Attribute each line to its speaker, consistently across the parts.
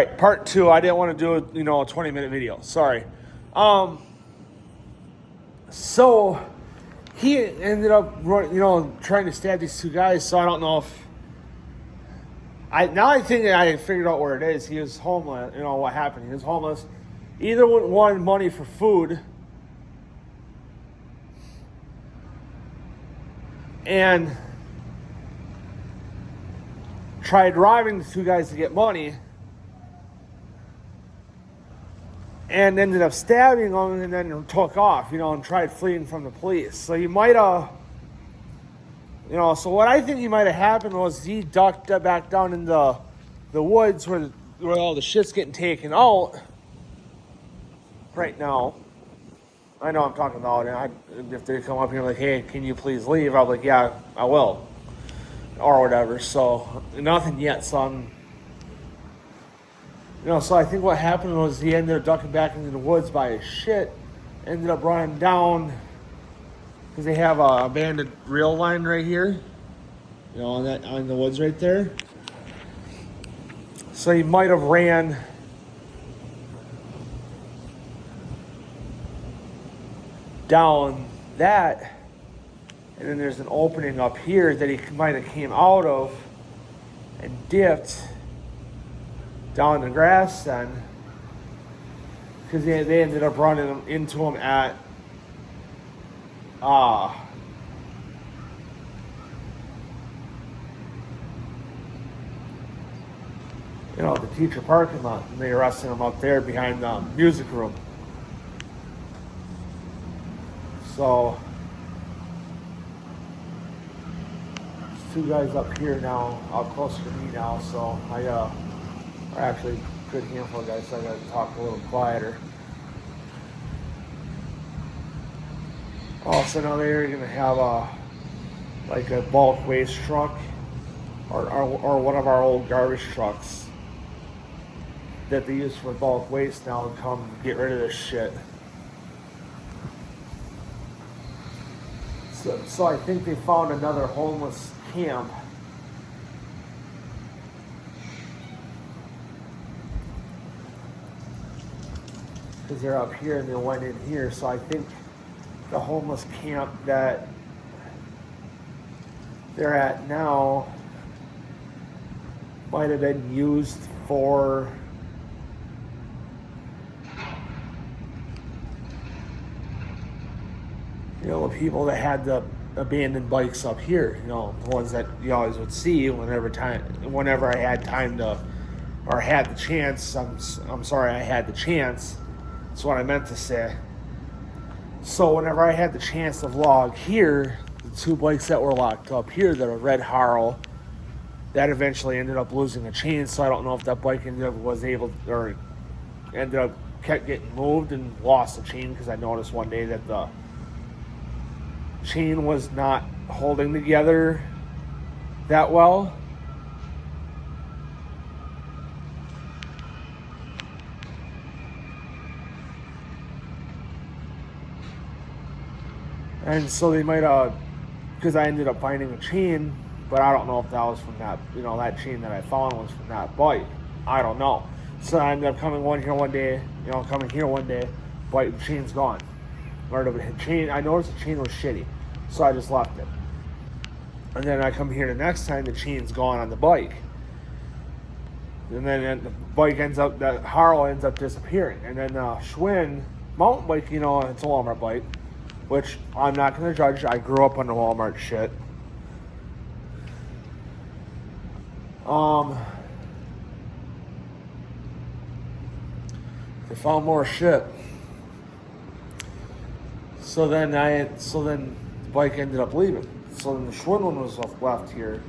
Speaker 1: Right, part two. I didn't want to do a 20-minute video. Sorry. So he ended up trying to stab these two guys. So I don't know if I think I figured out where it is. He was homeless. You know what happened? He was homeless. Either wanted money for food, and tried robbing the two guys to get money, and ended up stabbing them, and then took off, and tried fleeing from the police. So he might have, so what I think he might have happened was he ducked back down in the woods where all the shit's getting taken out right now. I know I'm talking about it. If they come up here like, hey, can you please leave? I'll be like, yeah, I will. Or whatever. So, nothing yet. So I'm, so I think what happened was he ended up ducking back into the woods by his shit. Ended up running down because they have a abandoned rail line right here. On the woods right there. So he might have ran down that, and then there's an opening up here that he might have came out of and dipped down the grass then, because they ended up running into him at the teacher parking lot, and they arrested him up there behind the music room. So there's two guys up here now, up closer to me now, so are actually a good handful of guys, so I gotta talk a little quieter. Also, now they're gonna have a bulk waste truck or one of our old garbage trucks that they use for bulk waste now to come get rid of this shit. So I think they found another homeless camp. Because they're up here and they went in here. So I think the homeless camp that they're at now might have been used for the people that had the abandoned bikes up here, the ones that you always would see whenever I had time to, or had the chance. I'm sorry, I had the chance. That's what I meant to say. So whenever I had the chance to vlog here, the two bikes that were locked up here, that are red Harl, that eventually ended up losing a chain. So I don't know if that bike kept getting moved and lost the chain, because I noticed one day that the chain was not holding together that well. And so they might because I ended up finding a chain, but I don't know if that was from that, that chain that I found was from that bike. I don't know. So I ended up coming here one day, bike, the chain's gone. I noticed the chain was shitty, so I just left it. And then I come here the next time, the chain's gone on the bike. And then the bike that Harl ends up disappearing. And then Schwinn mountain bike, it's a Walmart bike, which I'm not going to judge. I grew up on the Walmart shit. They found more shit. So then the bike ended up leaving. So then the Schwinn one was left here.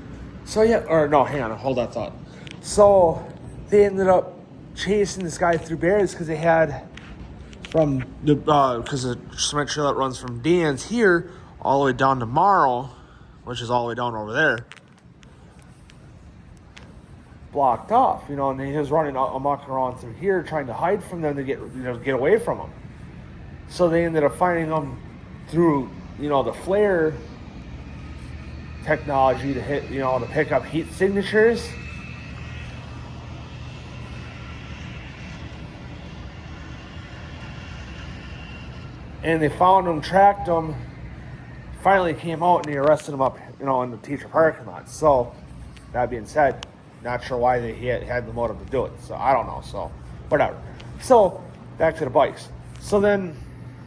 Speaker 1: So hang on, hold that thought. So they ended up chasing this guy through berries because they had from the because the cement trail that runs from Danz here all the way down to Marl, which is all the way down over there, blocked off. And he was running amok around through here trying to hide from them to get away from them. So they ended up finding them through, the flare technology to hit, to pick up heat signatures. And they found him, tracked him, finally came out and they arrested him up, in the teacher parking lot. So, that being said, not sure why he had the motive to do it. So, I don't know. So, whatever. So, back to the bikes. So then,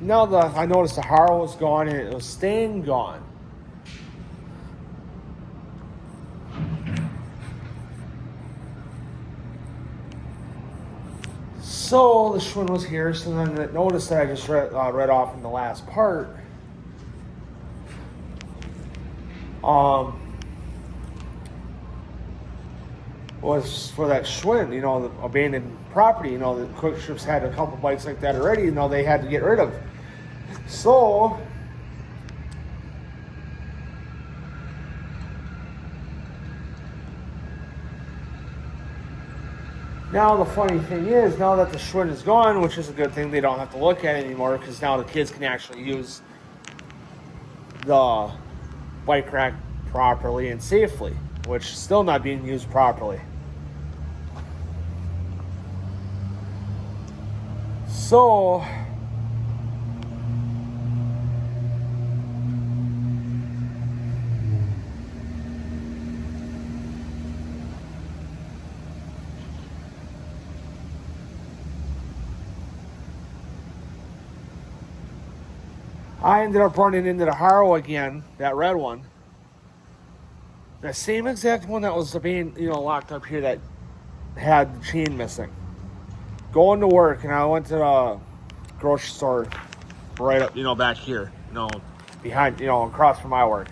Speaker 1: now I noticed the Haro was gone and it was staying gone. So the Schwinn was here. So then the notice that I just read off in the last part was for that Schwinn, the abandoned property. The Quick Strips had a couple bikes like that already. They had to get rid of. So now the funny thing is, now that the Schwinn is gone, which is a good thing, they don't have to look at it anymore because now the kids can actually use the bike rack properly and safely, which is still not being used properly. So I ended up running into the Haro again, that red one. The same exact one that was being, locked up here that had the chain missing. Going to work, and I went to the grocery store right up, back here, behind, across from my work.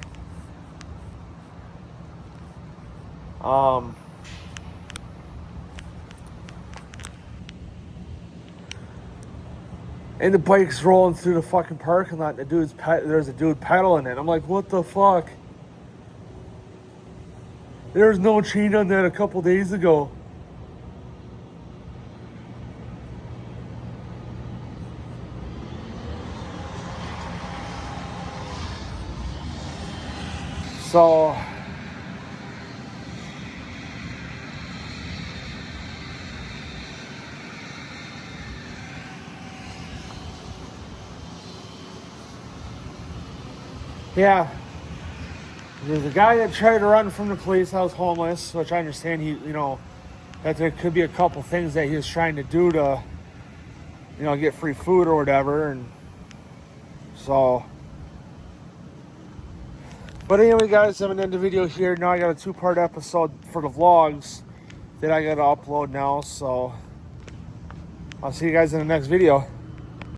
Speaker 1: And the bike's rolling through the fucking parking lot. There's a dude pedaling it. I'm like, what the fuck? There's no chain on that a couple days ago. So yeah, there's a guy that tried to run from the police. I was homeless, which I understand that there could be a couple things that he was trying to do to, get free food or whatever. And so, but anyway, guys, I'm gonna end the video here. Now I got a 2-part episode for the vlogs that I gotta upload now. So I'll see you guys in the next video.